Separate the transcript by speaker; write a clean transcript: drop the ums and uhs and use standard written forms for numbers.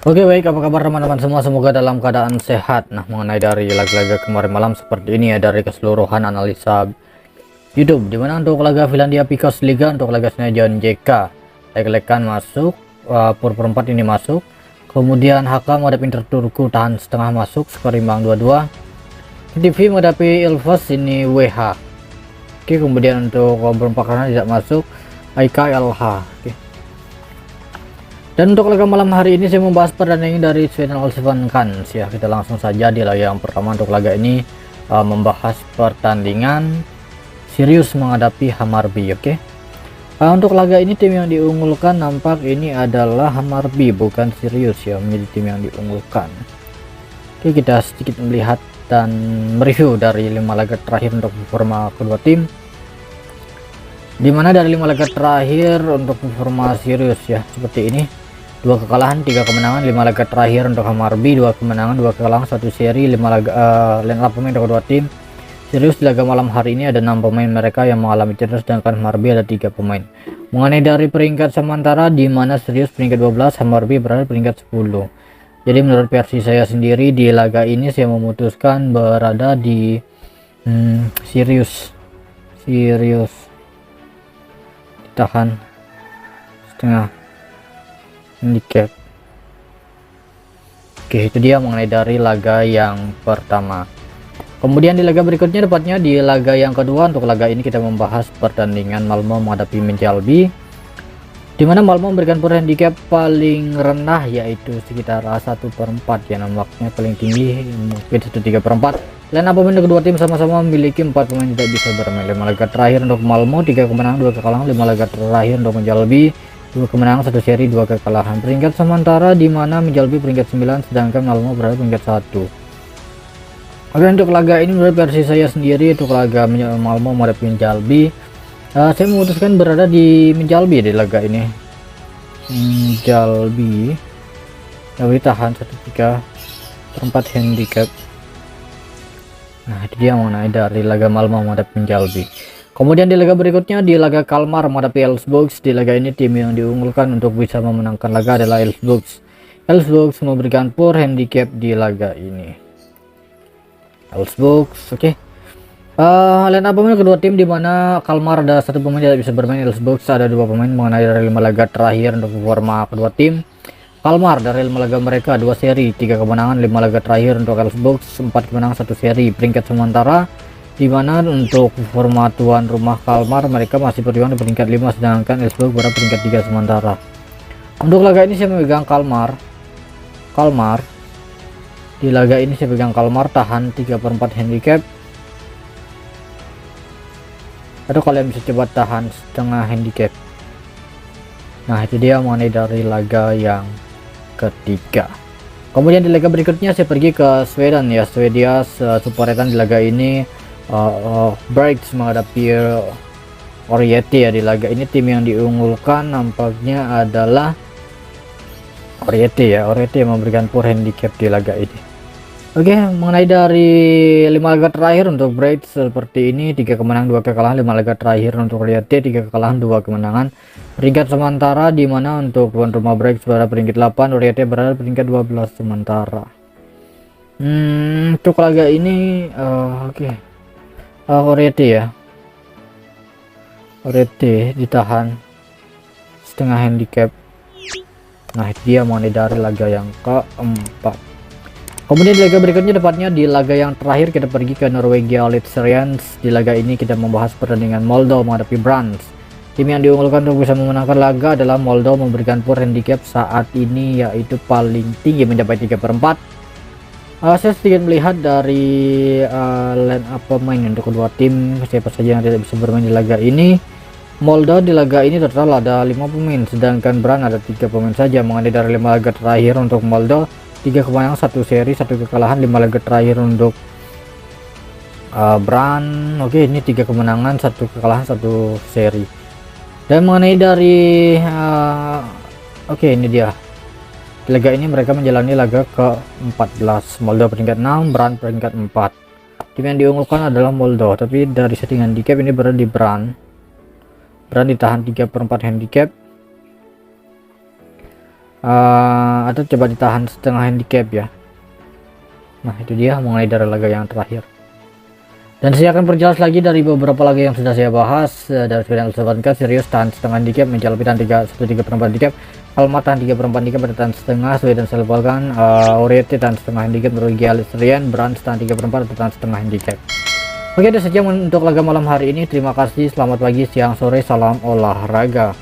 Speaker 1: Oke, baik, apa kabar teman-teman semua, semoga dalam keadaan sehat. Nah, mengenai dari laga-laga kemarin malam seperti ini ya, dari keseluruhan analisa YouTube, dimana untuk laga Finlandia Picos Liga, untuk laga Senayan JK leg-legan masuk, Pur perempat ini masuk, kemudian HK menghadapi Inter Turku tahan setengah masuk, skor imbang 2-2. TV menghadapi Ilves ini WH. Oke, kemudian untuk perempat karena tidak masuk IKLH. Oke. Dan untuk laga malam hari ini saya membahas pertandingan dari Sweden Allsvenskan ya. Kita langsung saja di laga yang pertama. Untuk laga ini membahas pertandingan Sirius menghadapi Hammarby. Oke. Untuk laga ini tim yang diunggulkan nampak ini adalah Hammarby, bukan Sirius ya, menjadi tim yang diunggulkan. Oke, kita sedikit melihat dan mereview dari 5 laga terakhir untuk performa kedua tim. Dimana dari 5 laga terakhir untuk performa Sirius ya seperti ini: 2 kekalahan, 3 kemenangan. 5 laga terakhir untuk Hammarby, 2 kemenangan, 2 kekalahan, 1 seri. 5 laga line up pemain kedua tim. Sirius di laga malam hari ini ada 6 pemain mereka yang mengalami cedera, sedangkan Hammarby ada 3 pemain. Mengenai dari peringkat sementara, di mana Sirius peringkat 12, Hammarby berada peringkat 10. Jadi menurut versi saya sendiri di laga ini saya memutuskan berada di Sirius ditahan setengah handicap. Oke, itu dia mengenai dari laga yang pertama. Kemudian di laga berikutnya, tepatnya di laga yang kedua, untuk laga ini kita membahas pertandingan Malmö menghadapi Mjällby, dimana Malmö memberikan power handicap paling rendah yaitu sekitar 1/4 ya, nampaknya paling tinggi mungkin 1/3/4. Dan pemain kedua tim sama-sama memiliki 4 pemain tidak bisa bermain. 5 laga terakhir untuk Malmö 3 kemenangan 2 kekalahan. 5 laga terakhir untuk Mjällby 2 kemenangan 1 seri 2 kekalahan. Peringkat sementara di mana Mjällby peringkat 9 sedangkan Malmö berada peringkat 1. Oke, untuk laga ini menurut versi saya sendiri, untuk laga Malmö menghadapi Mjällby, saya memutuskan berada di Mjällby di laga ini. Mjällby tahan 1/3/4 handicap. Nah, itu dia mengenai dari laga Malmö menghadapi Mjällby. Kemudian di laga berikutnya, di laga Kalmar menghadapi Elfsborg. Di laga ini tim yang diunggulkan untuk bisa memenangkan laga adalah Elfsborg. Elfsborg memberikan poor handicap di laga ini. Elfsborg, oke. Line up pemain kedua tim, di mana Kalmar ada 1 pemain tidak bisa bermain, Elfsborg ada 2 pemain. Mengenai dari 5 laga terakhir untuk performa kedua tim, Kalmar dari 5 laga mereka 2 seri 3 kemenangan. 5 laga terakhir untuk Elfsborg 4 kemenangan 1 seri. Peringkat sementara di mana untuk performa tuan rumah Kalmar mereka masih berjuang di peringkat 5, sedangkan Elfsborg berada peringkat 3 sementara. Untuk laga ini saya memegang Kalmar. Di laga ini saya pegang Kalmar tahan 3/4 handicap, atau kalian bisa coba tahan setengah handicap. Nah, itu dia mengenai dari laga yang ketiga. Kemudian di laga berikutnya saya pergi ke Sweden ya, Swedia Superettan. Di laga ini Breaks menghadapi Oriete ya. Di laga ini tim yang diunggulkan nampaknya adalah Oriete ya. Oriete yang memberikan poor handicap di laga ini. Oke, mengenai dari 5 laga terakhir untuk Breaks seperti ini: 3 kemenangan 2 kekalahan. 5 laga terakhir untuk Oriete 3 kekalahan 2 kemenangan. Peringkat sementara di mana untuk tuan rumah Breaks berada peringkat 8, Oriete berada peringkat 12 sementara. Untuk laga ini Oriete ya. Oriete ditahan setengah handicap. Nah, itu dia mengenai dari laga yang keempat. Kemudian di laga berikutnya, tepatnya di laga yang terakhir, kita pergi ke Norwegia Eliteserien. Di laga ini kita membahas pertandingan Molde menghadapi Brann. Tim yang diunggulkan untuk bisa memenangkan laga adalah Molde, memberikan poor handicap saat ini yaitu paling tinggi mencapai 3/4. Saya sedikit melihat dari line up pemain untuk kedua tim, siapa saja yang tidak bisa bermain di laga ini. Molde di laga ini total ada 5 pemain, sedangkan Brann ada 3 pemain saja. Mengenai dari 5 laga terakhir untuk Molde, 3 kemenangan 1 seri 1 kekalahan. 5 laga terakhir untuk Brann, oke, ini 3 kemenangan 1 kekalahan 1 seri. Dan mengenai dari ini dia laga ini, mereka menjalani laga ke-14. Molde peringkat 6, Brann peringkat 4. Tim yang diunggulkan adalah Molde, tapi dari setting handicap ini berada di Brann ditahan 3/4 handicap. atau coba ditahan setengah handicap ya. Nah itu dia mengenai dari laga yang terakhir, dan saya akan perjelas lagi dari beberapa laga yang sudah saya bahas. Dari final Sabanka serius tahan setengah handicap, menjalani tahan 1/3 handicap, Alma tahan 3/4 handicap pada tahan setengah, Sweden Selvalkan, Oriete tahan setengah handicap, merugi Alistrian, Brands tahan 3/4 atau tahan setengah handicap. Oke, itu saja untuk laga malam hari ini. Terima kasih, selamat pagi, siang, sore, salam olahraga.